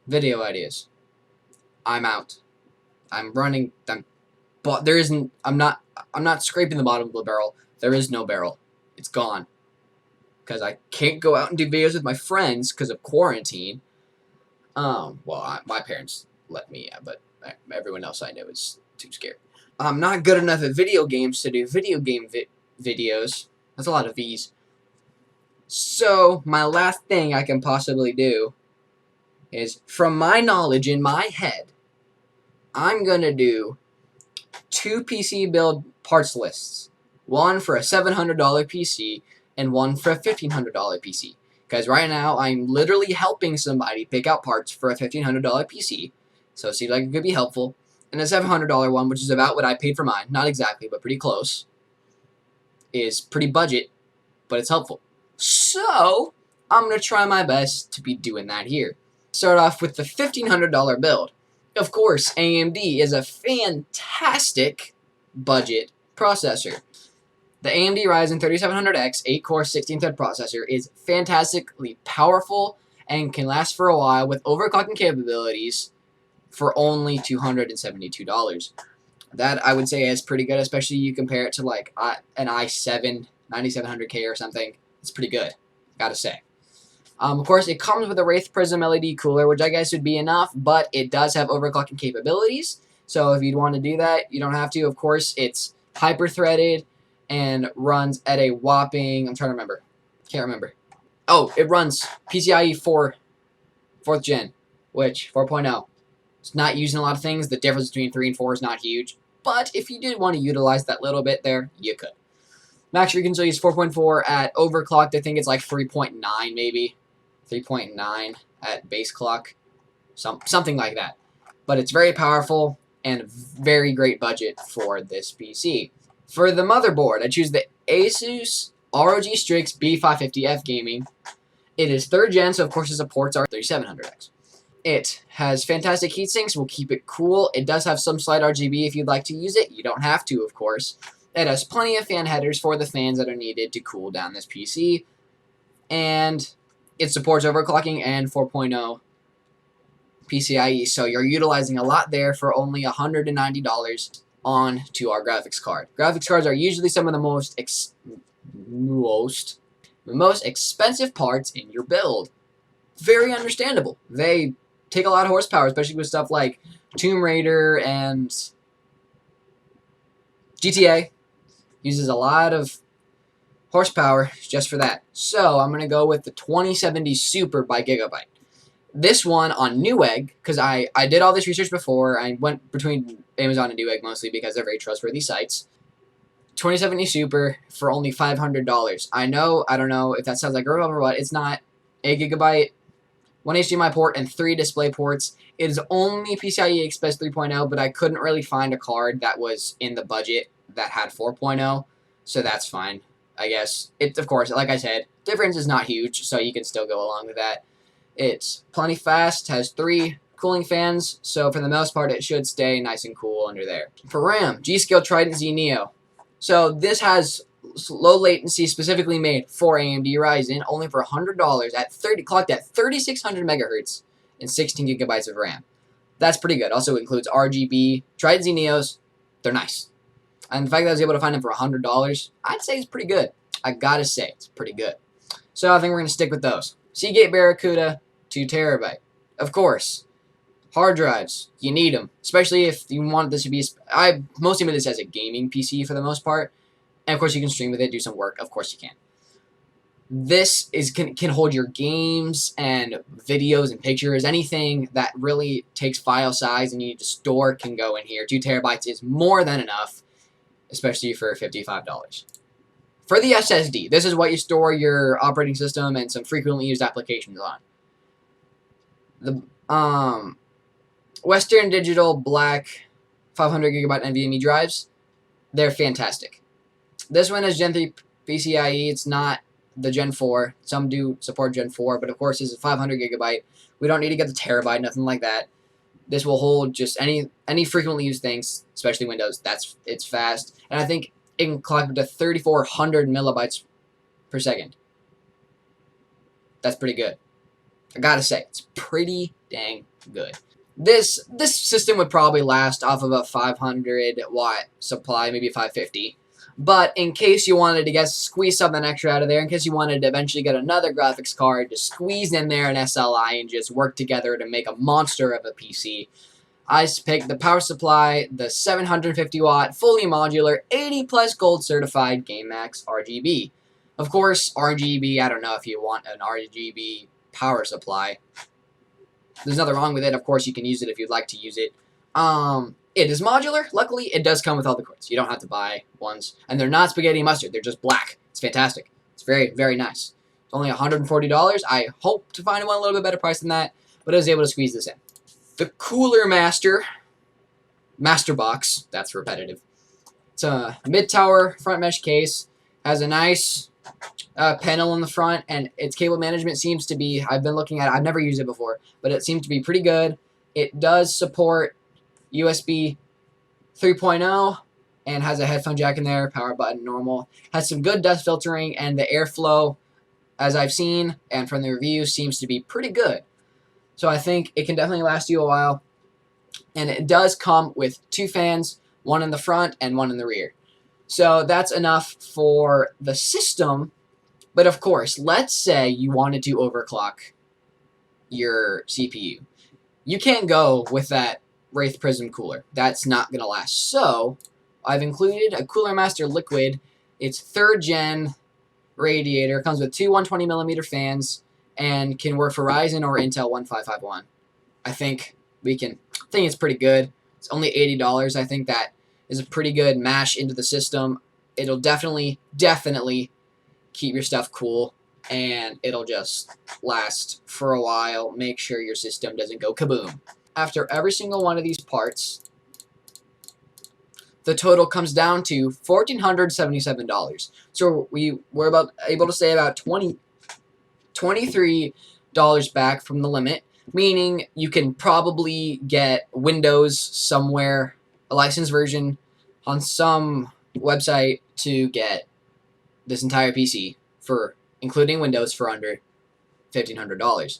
Video ideas. I'm out. I'm running. But there isn't. I'm not scraping the bottom of the barrel. There is no barrel. It's gone. Because I can't go out and do videos with my friends because of quarantine. Well, my parents let me, yeah, but everyone else I know is too scared. I'm not good enough at video games to do video game videos. That's a lot of V's. So, my last thing I can possibly do is, from my knowledge in my head, I'm going to do 2 PC build parts lists. One for a $700 PC and one for a $1,500 PC. Because right now, I'm literally helping somebody pick out parts for a $1,500 PC. So it seems like it could be helpful. And a $700 one, which is about what I paid for mine. Not exactly, but pretty close. Is pretty budget, but it's helpful. So, I'm going to try my best to be doing that here. Start off with the $1,500 build. Of course, AMD is a fantastic budget processor. The AMD Ryzen 3700X 8-core 16-thread processor is fantastically powerful and can last for a while with overclocking capabilities for only $272. That I would say is pretty good, especially you compare it to like an i7 9700K or something. It's pretty good, gotta say. Of course, it comes with a Wraith Prism LED cooler, which I guess would be enough, but it does have overclocking capabilities. So if you'd want to do that, you don't have to. Of course, it's hyper-threaded and runs at a whopping, I'm trying to remember. Can't remember. Oh, it runs PCIe 4th gen, which 4.0. It's not used in a lot of things. The difference between 3 and 4 is not huge. But if you did want to utilize that little bit there, you could. Max frequency is 4.4 at overclocked. I think it's like 3.9 maybe. 3.9 at base clock. Something like that. But it's very powerful and very great budget for this PC. For the motherboard, I choose the Asus ROG Strix B550F Gaming. It is 3rd gen, so of course it supports our 3700X. It has fantastic heatsinks, will keep it cool. It does have some slight RGB if you'd like to use it. You don't have to, of course. It has plenty of fan headers for the fans that are needed to cool down this PC. And it supports overclocking and 4.0 PCIe, so you're utilizing a lot there for only $190 on to our graphics card. Graphics cards are usually some of the most expensive parts in your build. Very understandable. They take a lot of horsepower, especially with stuff like Tomb Raider and GTA. Uses a lot of horsepower just for that. So I'm going to go with the 2070 Super by Gigabyte. This one on Newegg, because I did all this research before. I went between Amazon and Newegg mostly because they're very trustworthy sites. 2070 Super for only $500. I don't know if that sounds like a rip or what. It's not. A Gigabyte, 1 HDMI port, and 3 display ports. It is only PCIe Express 3.0, but I couldn't really find a card that was in the budget that had 4.0, so that's fine, I guess. It, of course, like I said, difference is not huge, so you can still go along with that. It's plenty fast, has 3 cooling fans, so for the most part it should stay nice and cool under there. For RAM, G.Skill Trident Z Neo. So this has low latency specifically made for AMD Ryzen, only for $100 clocked at 3600 megahertz and 16 gigabytes of RAM. That's pretty good. Also includes RGB. Trident Z Neos, they're nice. And the fact that I was able to find them for $100, I'd say it's pretty good. I gotta say, it's pretty good. So I think we're gonna stick with those. Seagate Barracuda, 2 terabyte. Of course, hard drives, you need them, especially if you want this to be. I mostly made this as a gaming PC for the most part, and of course you can stream with it, do some work. Of course you can. This can hold your games and videos and pictures. Anything that really takes file size and you need to store can go in here. 2 terabytes is more than enough, especially for $55. For the SSD, this is what you store your operating system and some frequently used applications on. The Western Digital Black 500 gigabyte NVMe drives, they're fantastic. This one is Gen 3 PCIe. It's not the Gen 4. Some do support Gen 4, but of course this is 500 gigabyte. We don't need to get the terabyte, nothing like that. This will hold just any frequently used things, especially Windows. It's fast, and I think it can clock up to 3,400 millibytes per second. That's pretty good. I gotta say, it's pretty dang good. This system would probably last off of a 500-watt supply, maybe 550. But in case you wanted to squeeze something extra out of there, in case you wanted to eventually get another graphics card, just squeeze in there an SLI and just work together to make a monster of a PC, I picked the power supply, the 750-watt, fully modular, 80+ gold certified GameMax RGB. Of course, RGB, I don't know if you want an RGB power supply. There's nothing wrong with it. Of course, you can use it if you'd like to use it. It is modular. Luckily, it does come with all the cords. You don't have to buy ones. And they're not spaghetti and mustard. They're just black. It's fantastic. It's very, very nice. It's only $140. I hope to find one a little bit better price than that, but I was able to squeeze this in. The Cooler Master box. That's repetitive. It's a mid-tower front mesh case. Has a nice panel in the front, and its cable management seems to be, I've been looking at it, I've never used it before, but it seems to be pretty good. It does support USB 3.0 and has a headphone jack in there, power button normal. Has some good dust filtering, and the airflow, as I've seen and from the reviews, seems to be pretty good. So I think it can definitely last you a while. And it does come with 2 fans, one in the front and one in the rear. So that's enough for the system. But of course, let's say you wanted to overclock your CPU. You can't go with that Wraith Prism cooler. That's not going to last. So I've included a Cooler Master Liquid. It's 3rd gen radiator. It comes with 2 120mm fans and can work for Ryzen or Intel 1551. I think it's pretty good. It's only $80. I think that is a pretty good mash into the system. It'll definitely keep your stuff cool, and it'll just last for a while. Make sure your system doesn't go kaboom. After every single one of these parts, the total comes down to $1,477. So we're able to save about $23 back from the limit, meaning you can probably get Windows somewhere, a licensed version on some website, to get this entire PC, for including Windows, for under $1,500.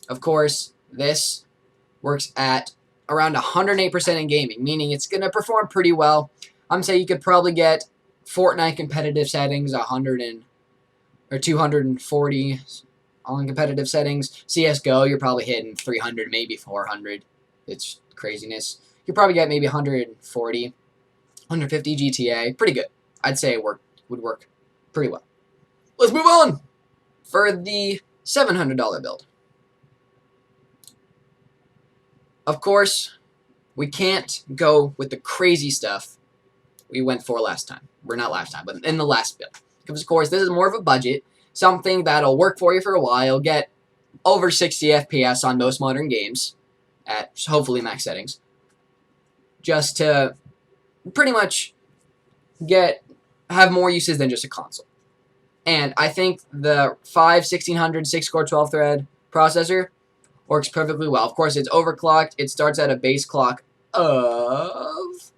Of course, this works at around 108% in gaming, meaning it's going to perform pretty well. I'm saying you could probably get Fortnite competitive settings 240 on competitive settings. CSGO, you're probably hitting 300, maybe 400. It's craziness. You could probably get maybe 140, 150 GTA. Pretty good. I'd say it would work pretty well. Let's move on for the $700 build. Of course, we can't go with the crazy stuff we went for last time. We're not last time, but in the last build. Because, of course, this is more of a budget. Something that'll work for you for a while. Get over 60 FPS on most modern games at hopefully max settings. Just to pretty much have more uses than just a console. And I think the 1600 6-core 12-thread processor works perfectly well. Of course, it's overclocked. It starts at a base clock of...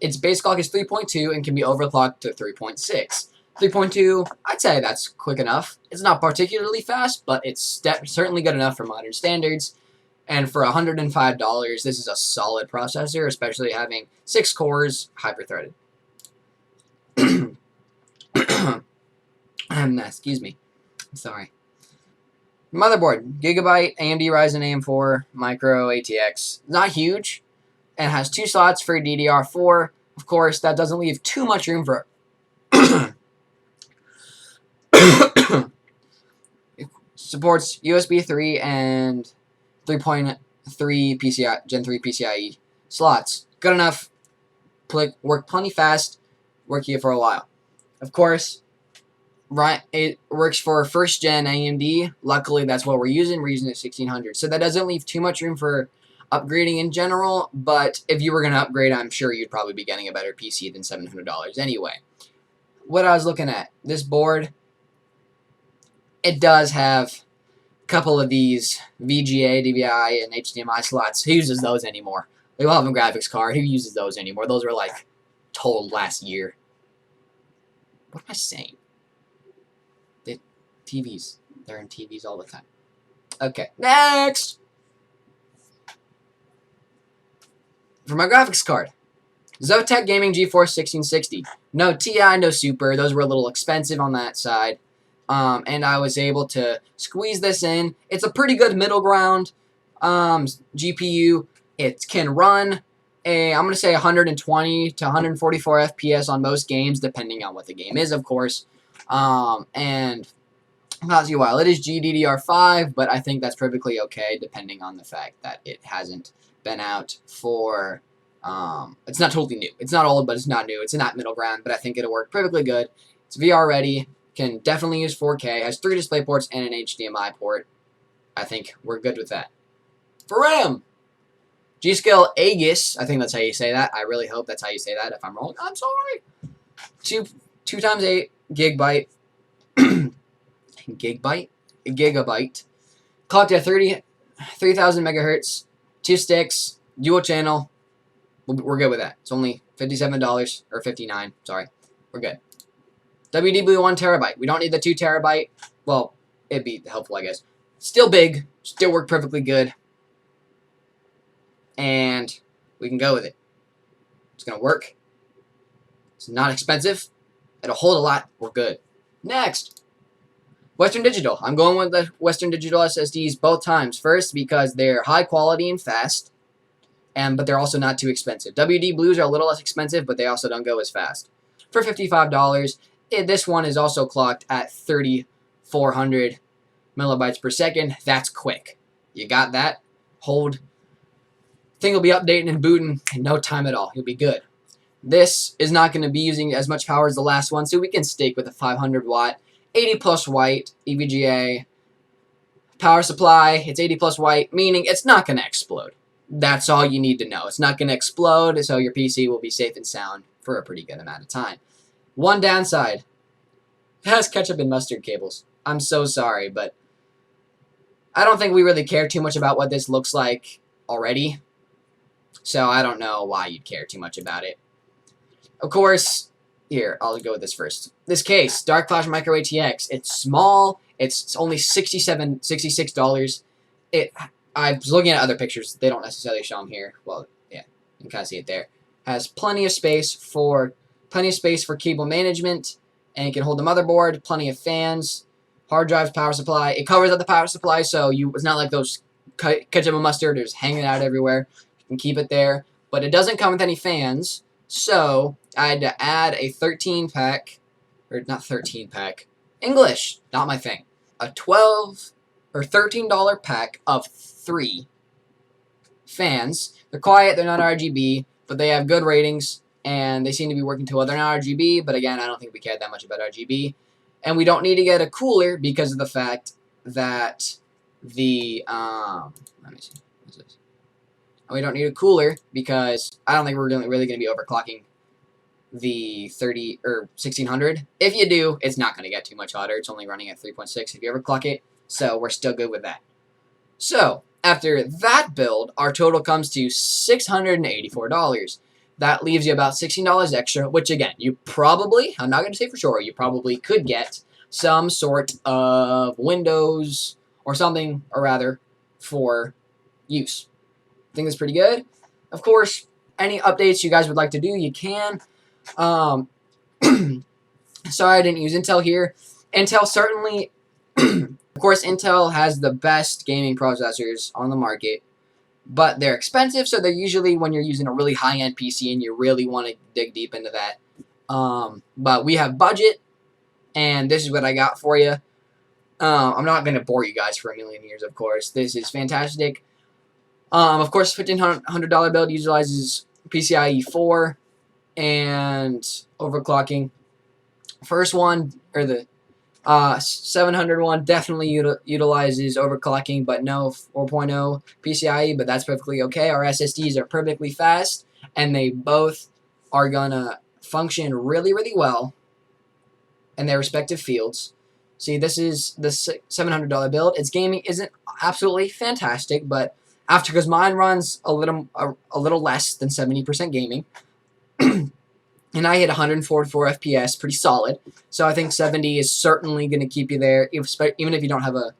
Its base clock is 3.2 and can be overclocked to 3.6. 3.2, I'd say that's quick enough. It's not particularly fast, but it's certainly good enough for modern standards. And for $105, this is a solid processor, especially having 6 cores, hyper-threaded. Excuse me. Sorry. Motherboard, Gigabyte, AMD Ryzen AM4, Micro ATX. Not huge, and has 2 slots for DDR4. Of course, that doesn't leave too much room for... It supports USB 3 and 3.3 PCI, Gen 3 PCIe slots. Good enough. Work plenty fast. Work here for a while. Of course, it works for 1st gen AMD. Luckily, that's what we're using. We're using a 1600. So that doesn't leave too much room for upgrading in general. But if you were going to upgrade, I'm sure you'd probably be getting a better PC than $700 anyway. What I was looking at, this board, it does have a couple of these VGA, DVI, and HDMI slots. Who uses those anymore? We all have a graphics card. Who uses those anymore? Those were like told last year. What am I saying? TVs. They're in TVs all the time. Okay, next! For my graphics card, Zotac Gaming GeForce 1660. No TI, no Super. Those were a little expensive on that side. And I was able to squeeze this in. It's a pretty good middle ground GPU. It can run I'm going to say 120 to 144 FPS on most games, depending on what the game is, of course. And while it is GDDR5, but I think that's perfectly okay, depending on the fact that it hasn't been out for... it's not totally new. It's not old, but it's not new. It's in that middle ground, but I think it'll work perfectly good. It's VR ready. Can definitely use 4K. Has 3 display ports and an HDMI port. I think we're good with that. For RAM, G.Skill Aegis. I think that's how you say that. I really hope that's how you say that. If I'm wrong, I'm sorry. 2 times 8 gigabyte. Gigabyte. Clocked at 3,000 megahertz. 2 sticks. Dual channel. We're good with that. It's only $57 or $59. Sorry, we're good. WD Blue 1 terabyte. We don't need the 2 terabyte. Well, it'd be helpful, I guess. Still big. Still work perfectly good. And we can go with it. It's gonna work. It's not expensive. It'll hold a lot. We're good. Next, Western Digital. I'm going with the Western Digital SSDs both times. First, because they're high quality and fast. But they're also not too expensive. WD Blues are a little less expensive, but they also don't go as fast. For $55, this one is also clocked at 3,400 millibytes per second. That's quick. You got that? Hold. Thing will be updating and booting in no time at all. You'll be good. This is not going to be using as much power as the last one, so we can stick with a 500 watt, 80 plus white EVGA power supply. It's 80 plus white, meaning it's not going to explode. That's all you need to know. It's not going to explode, so your PC will be safe and sound for a pretty good amount of time. One downside, it has ketchup and mustard cables. I'm so sorry, but I don't think we really care too much about what this looks like already. So I don't know why you'd care too much about it. Of course, here, I'll go with this first. This case, Dark Flash Micro ATX. It's small. It's only $66. I was looking at other pictures. They don't necessarily show them here. Well, yeah, you can kind of see it there. Has plenty of space for cable management, and it can hold the motherboard. Plenty of fans, hard drives, power supply. It covers up the power supply, so it's not like those ketchup and mustard are just hanging out everywhere. You can keep it there, but it doesn't come with any fans. So I had to add a 13-pack, or not 13-pack. English, not my thing. A $12 or $13 pack of 3 fans. They're quiet, they're not RGB, but they have good ratings, and they seem to be working too well. They're not RGB, but again, I don't think we care that much about RGB. And we don't need to get a cooler because of the fact that the, let me see, what's this? We don't need a cooler because I don't think we're really going to be overclocking the 30 or 1600. If you do, it's not going to get too much hotter. It's only running at 3.6 if you overclock it, so we're still good with that. So after that build, our total comes to $684. That leaves you about $16 extra, which again, you probably, I'm not going to say for sure, you probably could get some sort of Windows or something, or rather, for use. I think that's pretty good. Of course, any updates you guys would like to do, you can. Sorry I didn't use Intel here. Intel certainly, of course, Intel has the best gaming processors on the market, but they're expensive, so they're usually when you're using a really high-end PC and you really want to dig deep into that. But we have budget, and this is what I got for you. I'm not going to bore you guys for a million years, of course. This is fantastic. Of course, $1,500 build utilizes PCIe 4 and overclocking. First one, or the 700 one, definitely utilizes overclocking, but no 4.0 PCIe, but that's perfectly okay. Our SSDs are perfectly fast, and they both are going to function really, really well in their respective fields. See, this is the $700 build. Its gaming isn't absolutely fantastic, but because mine runs a little less than 70% gaming, and I hit 144 FPS, pretty solid. So I think 70 is certainly going to keep you there, even if you don't have a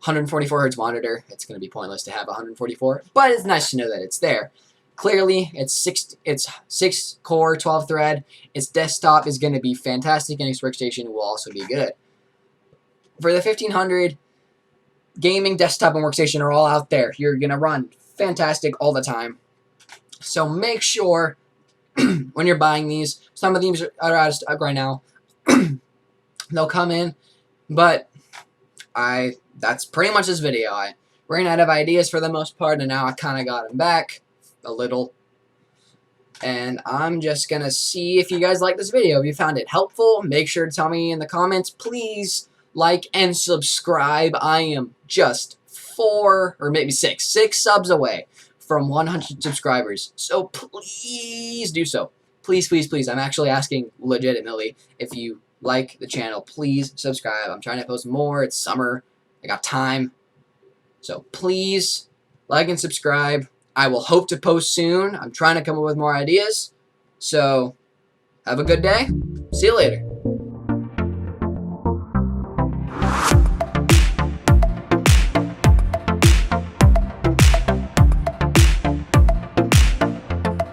144 Hz monitor. It's going to be pointless to have 144, but it's nice to know that it's there. Clearly, it's 6 core, 12 thread. Its desktop is going to be fantastic, and its workstation will also be good. For the 1500, gaming, desktop, and workstation are all out there. You're going to run fantastic all the time. So make sure when you're buying these, some of these are out of stock right now. They'll come in, but that's pretty much this video. I ran out of ideas for the most part, and now I kind of got them back a little. And I'm just going to see if you guys like this video. If you found it helpful, make sure to tell me in the comments. Please like and subscribe. I am just 4 or maybe 6 subs away from 100 subscribers. So please do so. Please, please, please. I'm actually asking legitimately if you like the channel. Please subscribe. I'm trying to post more. It's summer. I got time. So please like and subscribe. I will hope to post soon. I'm trying to come up with more ideas. So have a good day. See you later.